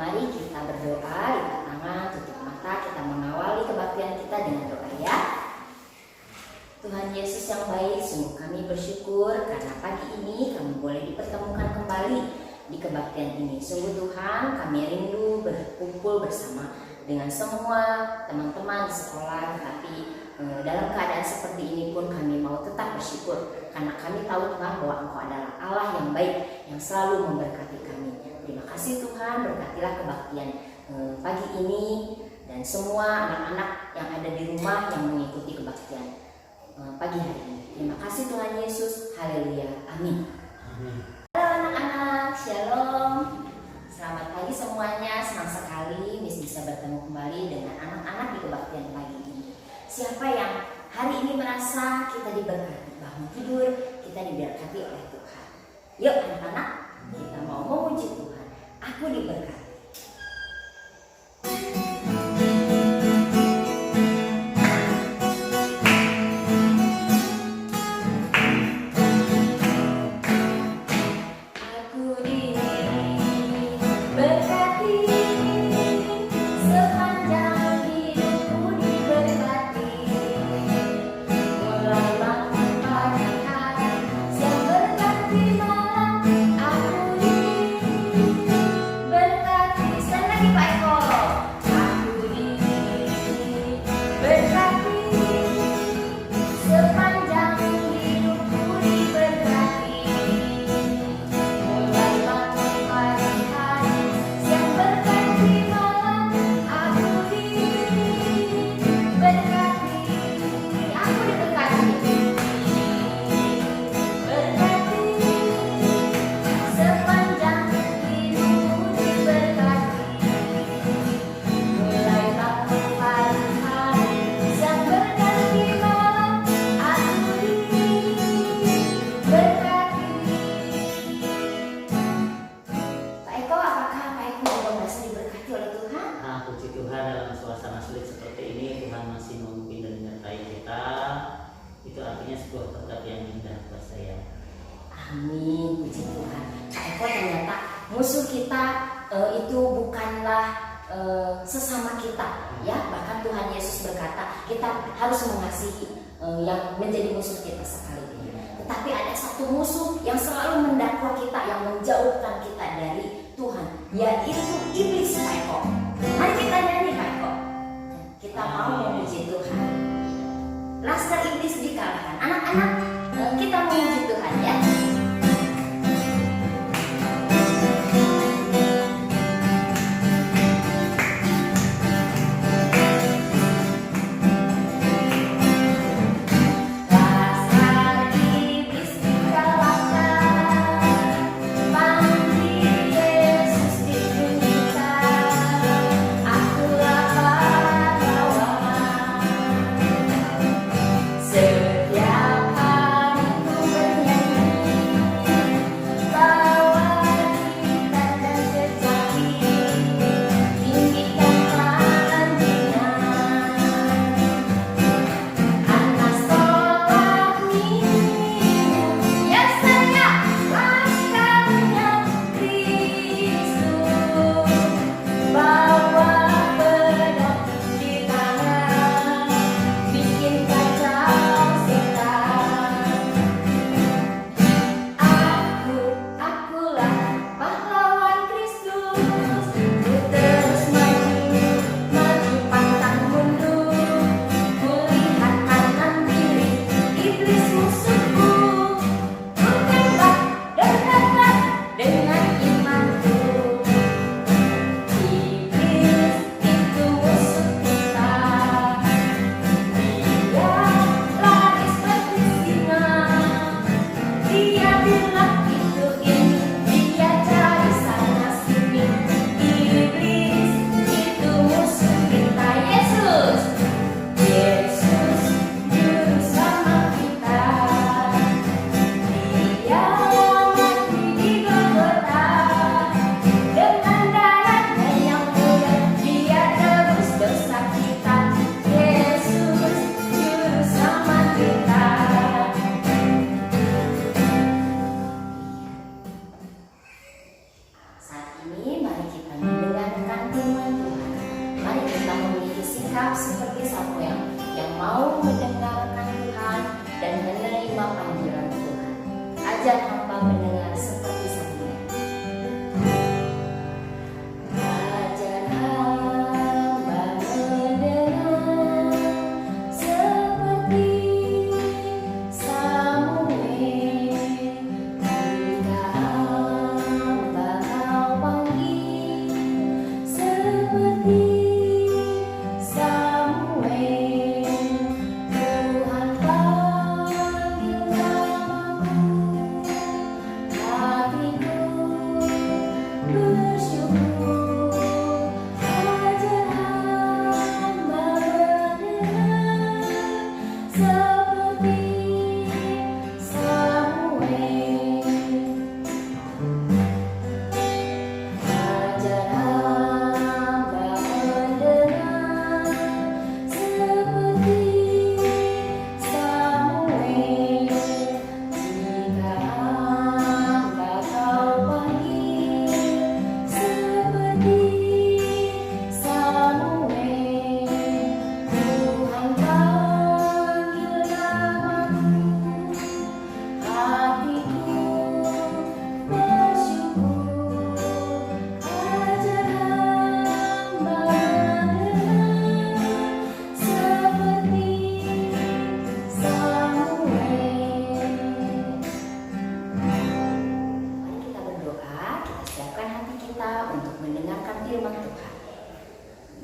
Mari kita berdoa, lipat tangan, tutup mata, kita mengawali kebaktian kita dengan doa ya. Tuhan Yesus yang baik, sungguh kami bersyukur karena pagi ini kami boleh dipertemukan kembali di kebaktian ini. Sungguh Tuhan, kami rindu berkumpul bersama dengan semua teman-teman di sekolah, tetapi dalam keadaan seperti ini pun kami mau tetap bersyukur karena kami tahu Tuhan bahwa Engkau adalah Allah yang baik yang selalu memberkati kami. Terima kasih Tuhan, berkatilah kebaktian pagi ini dan semua anak-anak yang ada di rumah yang mengikuti kebaktian pagi hari ini. Terima kasih Tuhan Yesus, haleluya, amin. Halo anak-anak, shalom. Selamat pagi semuanya, senang sekali Miss bisa bertemu kembali dengan anak-anak di kebaktian pagi ini. Siapa yang hari ini merasa kita diberkati, bangun tidur, kita diberkati oleh Tuhan. Yuk anak-anak, kita mau memuji Tuhan. Aku diberkati. Amin, puji Tuhan. Kak Eko, ternyata musuh kita itu bukanlah sesama kita, ya. Bahkan Tuhan Yesus berkata kita harus mengasihi yang menjadi musuh kita sekalipun. Tetapi ada satu musuh yang selalu mendakwa kita, yang menjauhkan kita dari Tuhan, yaitu iblis, Kak Eko. Mari kita nyanyi, Kak Eko. Kita mau memuji Tuhan. Laskar iblis dikalahkan. Anak-anak, kita memuji Tuhan ya. Setiap hari ku bernyanyi Samuel yang mau mendengarkan Tuhan dan menerima panggilan Tuhan. Ajar hamba mendengar seperti Samuel. Ajar hamba mendengar seperti Samuel. Jika hamba kau panggil seperti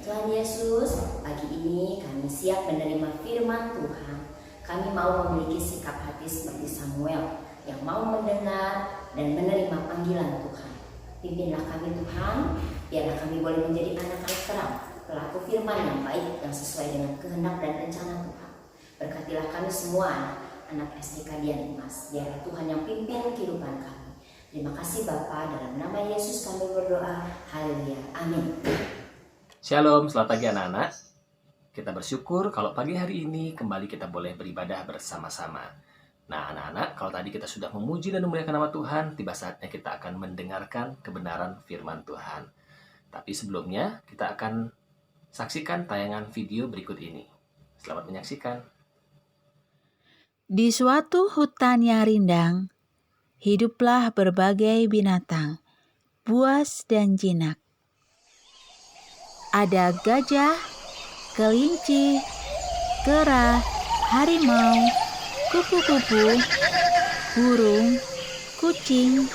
Tuhan Yesus, pagi ini kami siap menerima firman Tuhan. Kami mau memiliki sikap hati seperti Samuel yang mau mendengar dan menerima panggilan Tuhan. Pimpinlah kami Tuhan, biarlah kami boleh menjadi anak-anak terang, pelaku firman yang baik yang sesuai dengan kehendak dan rencana Tuhan. Berkatilah kami semua anak SDK Dian Emas, biarlah Tuhan yang pimpin kehidupan kami. Terima kasih Bapa, dalam nama Yesus kami berdoa. Haleluya. Amin. Shalom, selamat pagi anak-anak. Kita bersyukur kalau pagi hari ini kembali kita boleh beribadah bersama-sama. Nah anak-anak, kalau tadi kita sudah memuji dan memuliakan nama Tuhan, tiba saatnya kita akan mendengarkan kebenaran firman Tuhan. Tapi sebelumnya, kita akan saksikan tayangan video berikut ini. Selamat menyaksikan. Di suatu hutan yang rindang, hiduplah berbagai binatang, buas dan jinak. Ada gajah, kelinci, kera, harimau, kupu-kupu, burung, kucing,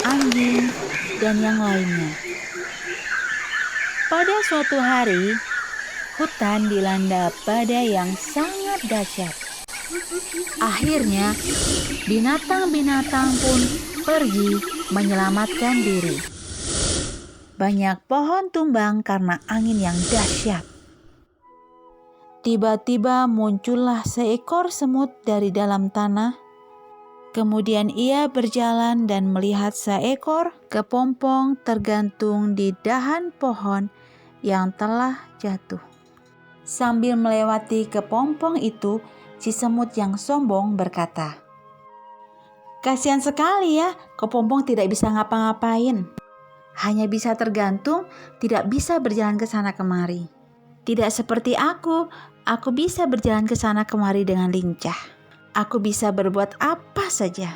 anjing, dan yang lainnya. Pada suatu hari, hutan dilanda badai yang sangat dahsyat. Akhirnya, binatang-binatang pun pergi menyelamatkan diri. Banyak pohon tumbang karena angin yang dahsyat. Tiba-tiba muncullah seekor semut dari dalam tanah. Kemudian ia berjalan dan melihat seekor kepompong tergantung di dahan pohon yang telah jatuh. Sambil melewati kepompong itu, si semut yang sombong berkata, "Kasihan sekali ya, kepompong tidak bisa ngapa-ngapain. Hanya bisa tergantung, tidak bisa berjalan ke sana kemari. Tidak seperti aku bisa berjalan ke sana kemari dengan lincah. Aku bisa berbuat apa saja."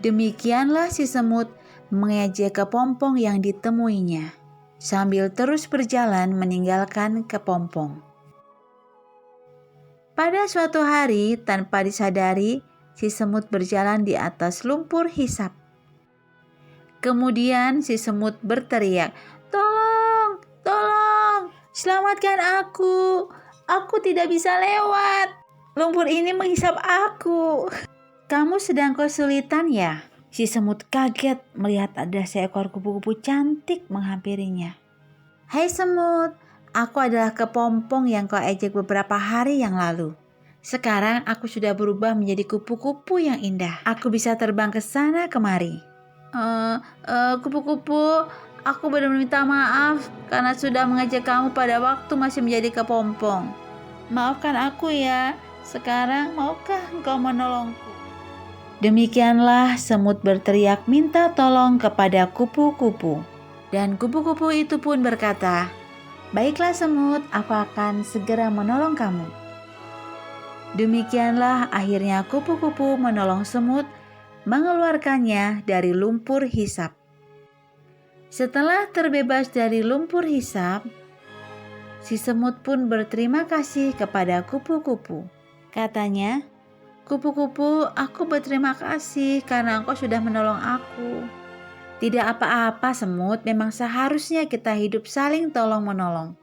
Demikianlah si semut mengejek kepompong yang ditemuinya, sambil terus berjalan meninggalkan kepompong. Pada suatu hari, tanpa disadari, si semut berjalan di atas lumpur hisap. Kemudian si semut berteriak, "Tolong, tolong, selamatkan aku. Aku tidak bisa lewat. Lumpur ini menghisap aku." "Kamu sedang kesulitan ya?" Si semut kaget melihat ada seekor kupu-kupu cantik menghampirinya. "Hai semut, aku adalah kepompong yang kau ejek beberapa hari yang lalu. Sekarang aku sudah berubah menjadi kupu-kupu yang indah. Aku bisa terbang ke sana kemari." Kupu-kupu, aku benar-benar minta maaf karena sudah mengajak kamu pada waktu masih menjadi kepompong. Maafkan aku ya. Sekarang maukah engkau menolongku?" Demikianlah semut berteriak minta tolong kepada kupu-kupu. Dan kupu-kupu itu pun berkata, "Baiklah semut, aku akan segera menolong kamu." Demikianlah akhirnya kupu-kupu menolong semut mengeluarkannya dari lumpur hisap. Setelah terbebas dari lumpur hisap, si semut pun berterima kasih kepada kupu-kupu. Katanya, "Kupu-kupu, aku berterima kasih karena engkau sudah menolong aku." "Tidak apa-apa semut, memang seharusnya kita hidup saling tolong-menolong."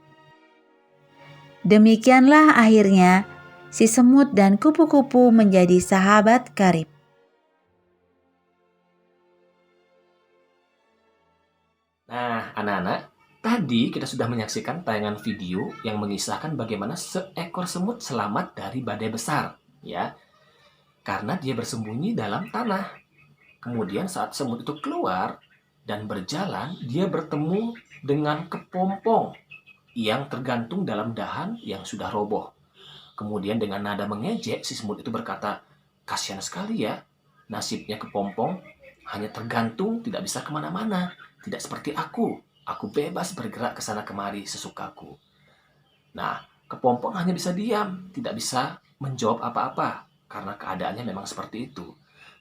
Demikianlah akhirnya si semut dan kupu-kupu menjadi sahabat karib. Nah, anak-anak, tadi kita sudah menyaksikan tayangan video yang mengisahkan bagaimana seekor semut selamat dari badai besar, ya, karena dia bersembunyi dalam tanah. Kemudian saat semut itu keluar dan berjalan, dia bertemu dengan kepompong yang tergantung dalam dahan yang sudah roboh. Kemudian dengan nada mengejek, si semut itu berkata, "Kasihan sekali ya, nasibnya kepompong hanya tergantung, tidak bisa kemana-mana. Tidak seperti aku. Aku bebas bergerak ke sana kemari sesukaku." Nah, kepompong hanya bisa diam, tidak bisa menjawab apa-apa, karena keadaannya memang seperti itu.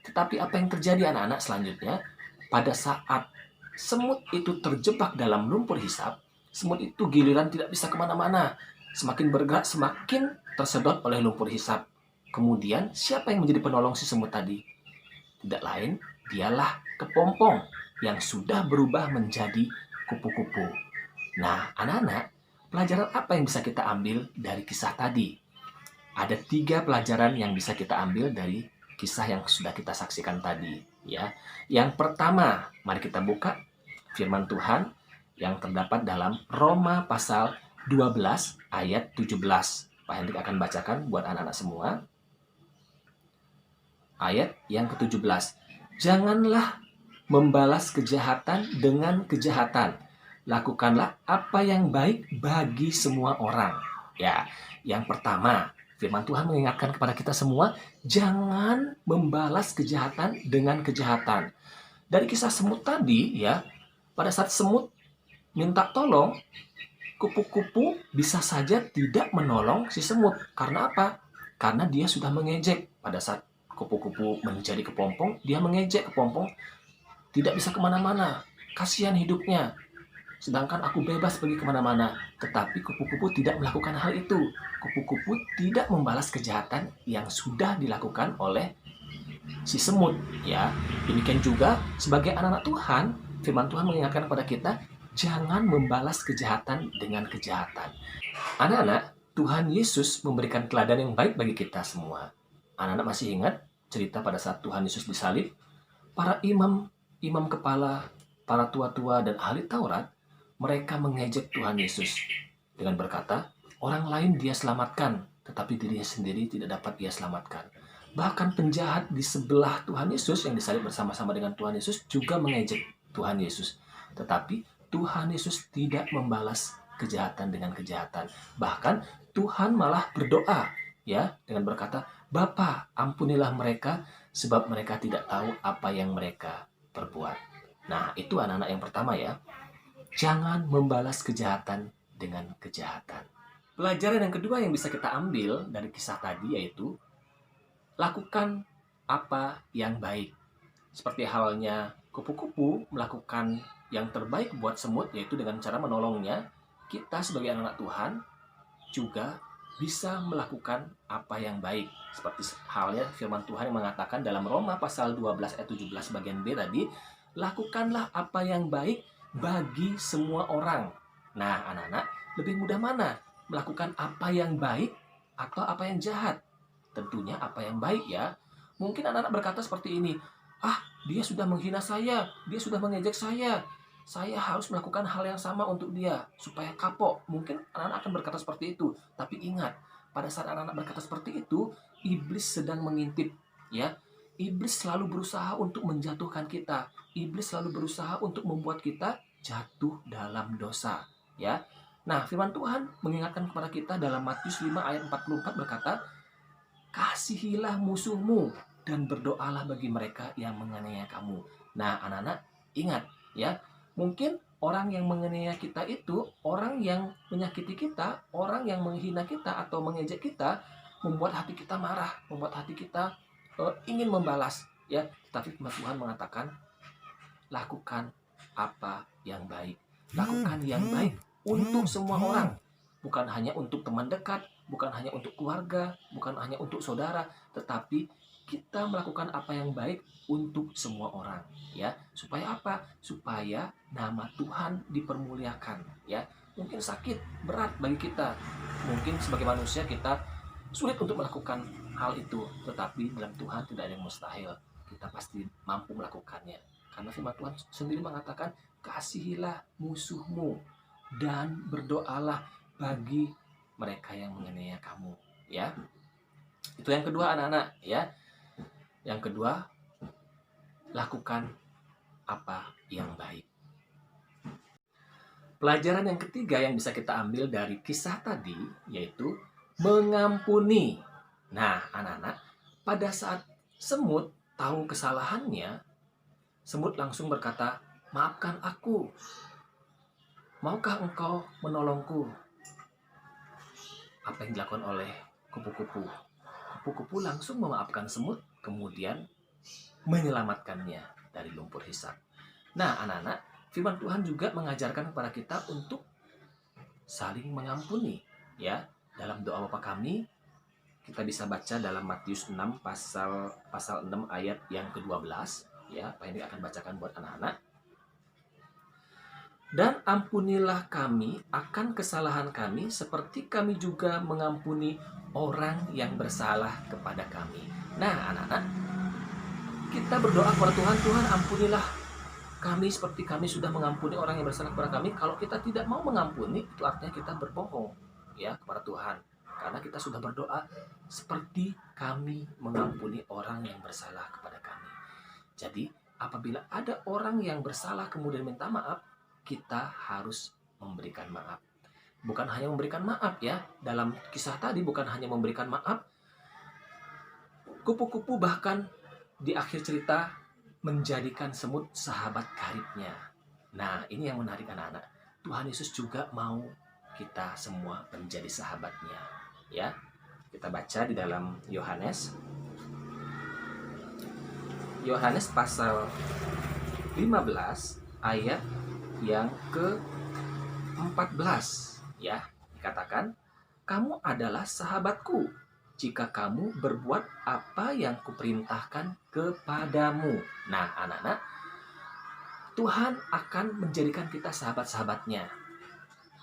Tetapi apa yang terjadi anak-anak selanjutnya? Pada saat semut itu terjebak dalam lumpur hisap, semut itu giliran tidak bisa kemana-mana. Semakin bergerak, semakin tersedot oleh lumpur hisap. Kemudian, siapa yang menjadi penolong si semut tadi? Tidak lain, dialah kepompong yang sudah berubah menjadi kupu-kupu. Nah, anak-anak, pelajaran apa yang bisa kita ambil dari kisah tadi? Ada 3 pelajaran yang bisa kita ambil dari kisah yang sudah kita saksikan tadi, ya. Yang pertama, mari kita buka firman Tuhan yang terdapat dalam Roma pasal 12 ayat 17. Pak Hendrik akan bacakan buat anak-anak semua. Ayat yang ke-17. "Janganlah membalas kejahatan dengan kejahatan. Lakukanlah apa yang baik bagi semua orang." Ya, yang pertama, firman Tuhan mengingatkan kepada kita semua, jangan membalas kejahatan dengan kejahatan. Dari kisah semut tadi, ya, pada saat semut minta tolong, kupu-kupu bisa saja tidak menolong si semut. Karena apa? Karena dia sudah mengejek. Pada saat kupu-kupu menjadi kepompong, dia mengejek kepompong, tidak bisa kemana-mana. Kasihan hidupnya. Sedangkan aku bebas pergi kemana-mana. Tetapi kupu-kupu tidak melakukan hal itu. Kupu-kupu tidak membalas kejahatan yang sudah dilakukan oleh si semut. Ya, demikian juga sebagai anak-anak Tuhan, firman Tuhan mengingatkan kepada kita, jangan membalas kejahatan dengan kejahatan. Anak-anak, Tuhan Yesus memberikan teladan yang baik bagi kita semua. Anak-anak masih ingat cerita pada saat Tuhan Yesus disalib? Para imam kepala, para tua-tua dan ahli Taurat, mereka mengejek Tuhan Yesus dengan berkata, orang lain dia selamatkan, tetapi dirinya sendiri tidak dapat dia selamatkan. Bahkan penjahat di sebelah Tuhan Yesus yang disalib bersama-sama dengan Tuhan Yesus juga mengejek Tuhan Yesus. Tetapi Tuhan Yesus tidak membalas kejahatan dengan kejahatan. Bahkan Tuhan malah berdoa, ya, dengan berkata, "Bapa, ampunilah mereka sebab mereka tidak tahu apa yang mereka perbuat." Nah, itu anak-anak yang pertama, ya. Jangan membalas kejahatan dengan kejahatan. Pelajaran yang kedua yang bisa kita ambil dari kisah tadi yaitu lakukan apa yang baik. Seperti halnya kupu-kupu melakukan yang terbaik buat semut, yaitu dengan cara menolongnya, kita sebagai anak-anak Tuhan juga bisa melakukan apa yang baik. Seperti halnya firman Tuhan yang mengatakan dalam Roma pasal 12 ayat 17 bagian B tadi, lakukanlah apa yang baik bagi semua orang. Nah, anak-anak, lebih mudah mana? Melakukan apa yang baik atau apa yang jahat? Tentunya apa yang baik, ya. Mungkin anak-anak berkata seperti ini, dia sudah menghina saya, dia sudah mengejek saya harus melakukan hal yang sama untuk dia, supaya kapok. Mungkin anak-anak akan berkata seperti itu. Tapi ingat, pada saat anak-anak berkata seperti itu, iblis sedang mengintip, ya. Iblis selalu berusaha untuk menjatuhkan kita. Iblis selalu berusaha untuk membuat kita jatuh dalam dosa, ya. Nah, firman Tuhan mengingatkan kepada kita dalam Matius 5 ayat 44 berkata, "Kasihilah musuhmu dan berdoalah bagi mereka yang menganiaya kamu." Nah, anak-anak, ingat, ya. Mungkin orang yang menganiaya kita itu, orang yang menyakiti kita, orang yang menghina kita atau mengejek kita, membuat hati kita marah, membuat hati kita ingin membalas, ya. Tapi Tuhan mengatakan, lakukan apa yang baik. Lakukan yang baik untuk semua orang, bukan hanya untuk teman dekat, bukan hanya untuk keluarga, bukan hanya untuk saudara, tetapi kita melakukan apa yang baik untuk semua orang, ya. Supaya apa? Supaya nama Tuhan dipermuliakan, ya. Mungkin sakit berat bagi kita, mungkin sebagai manusia kita sulit untuk melakukan hal itu, tetapi dalam Tuhan tidak ada yang mustahil. Kita pasti mampu melakukannya, karena firman Tuhan sendiri mengatakan, kasihilah musuhmu dan berdoalah bagi mereka yang menganiaya kamu, ya. Itu yang kedua, anak-anak, ya. Yang kedua, lakukan apa yang baik. Pelajaran yang ketiga yang bisa kita ambil dari kisah tadi yaitu mengampuni. Nah, anak-anak, pada saat semut tahu kesalahannya, semut langsung berkata, "Maafkan aku. Maukah engkau menolongku?" Apa yang dilakukan oleh kupu-kupu? Kupu-kupu langsung memaafkan semut, kemudian menyelamatkannya dari lumpur hisap. Nah, anak-anak, firman Tuhan juga mengajarkan kepada kita untuk saling mengampuni, ya. Dalam doa Bapa Kami, kita bisa baca dalam Matius 6 pasal 6 ayat yang ke-12, ya. Apa yang akan bacakan buat anak-anak? Dan ampunilah kami akan kesalahan kami, seperti kami juga mengampuni orang yang bersalah kepada kami. Nah, anak-anak, kita berdoa kepada Tuhan, Tuhan ampunilah kami seperti kami sudah mengampuni orang yang bersalah kepada kami. Kalau kita tidak mau mengampuni, itu artinya kita berbohong, ya, kepada Tuhan. Karena kita sudah berdoa seperti kami mengampuni orang yang bersalah kepada kami. Jadi, apabila ada orang yang bersalah kemudian minta maaf, kita harus memberikan maaf. Bukan hanya memberikan maaf, ya. Dalam kisah tadi bukan hanya memberikan maaf. Kupu-kupu bahkan di akhir cerita menjadikan semut sahabat karibnya. Nah, ini yang menarik, anak-anak. Tuhan Yesus juga mau kita semua menjadi sahabatnya, ya. Kita baca di dalam Yohanes pasal 15 ayat yang ke-14, ya. Dikatakan, "Kamu adalah sahabatku jika kamu berbuat apa yang kuperintahkan kepadamu." Nah, anak-anak, Tuhan akan menjadikan kita sahabat-sahabatnya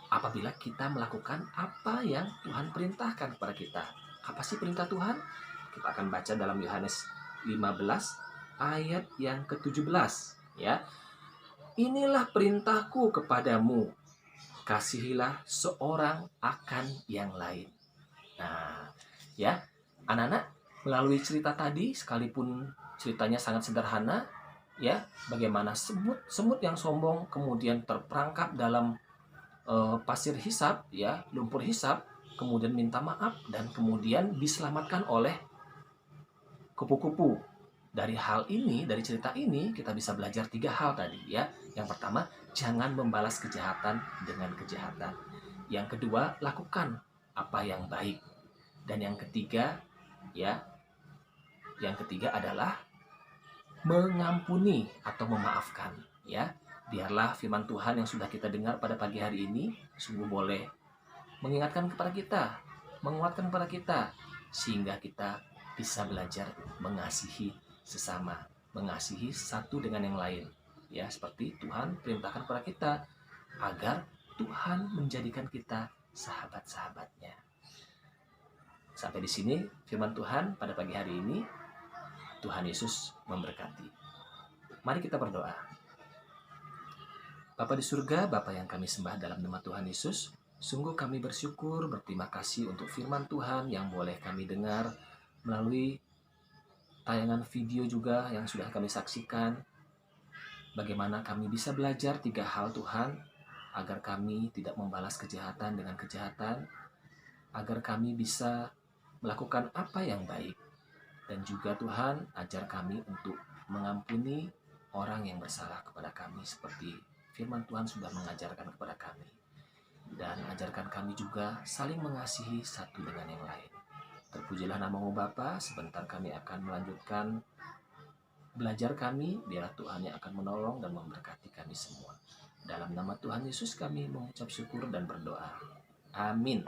apabila kita melakukan apa yang Tuhan perintahkan kepada kita. Apa sih perintah Tuhan? Kita akan baca dalam Yohanes 15 ayat yang ke-17, ya. "Inilah perintahku kepadamu, kasihilah seorang akan yang lain." Nah, ya, anak-anak, melalui cerita tadi, sekalipun ceritanya sangat sederhana, ya, bagaimana semut yang sombong kemudian terperangkap dalam pasir hisap, ya, lumpur hisap, kemudian minta maaf dan kemudian diselamatkan oleh kupu-kupu. Dari hal ini, dari cerita ini, kita bisa belajar 3 hal tadi, ya. Yang pertama, jangan membalas kejahatan dengan kejahatan. Yang kedua, lakukan apa yang baik. Dan yang ketiga, ya, yang ketiga adalah mengampuni atau memaafkan, ya. Biarlah firman Tuhan yang sudah kita dengar pada pagi hari ini sungguh boleh mengingatkan kepada kita, menguatkan kepada kita, sehingga kita bisa belajar mengasihi sesama, mengasihi satu dengan yang lain, ya, seperti Tuhan perintahkan kepada kita agar Tuhan menjadikan kita sahabat-sahabatnya. Sampai di sini firman Tuhan pada pagi hari ini. Tuhan Yesus memberkati. Mari kita berdoa. Bapa di surga, Bapa yang kami sembah dalam nama Tuhan Yesus, sungguh kami bersyukur, berterima kasih untuk firman Tuhan yang boleh kami dengar melalui tayangan video juga yang sudah kami saksikan. Bagaimana kami bisa belajar 3 hal Tuhan, agar kami tidak membalas kejahatan dengan kejahatan, agar kami bisa melakukan apa yang baik. Dan juga Tuhan, ajar kami untuk mengampuni orang yang bersalah kepada kami seperti firman Tuhan sudah mengajarkan kepada kami. Dan ajarkan kami juga saling mengasihi satu dengan yang lain. Terpujilah namamu Bapa. Sebentar kami akan melanjutkan belajar kami, biar Tuhan yang akan menolong dan memberkati kami semua. Dalam nama Tuhan Yesus kami mengucap syukur dan berdoa. Amin.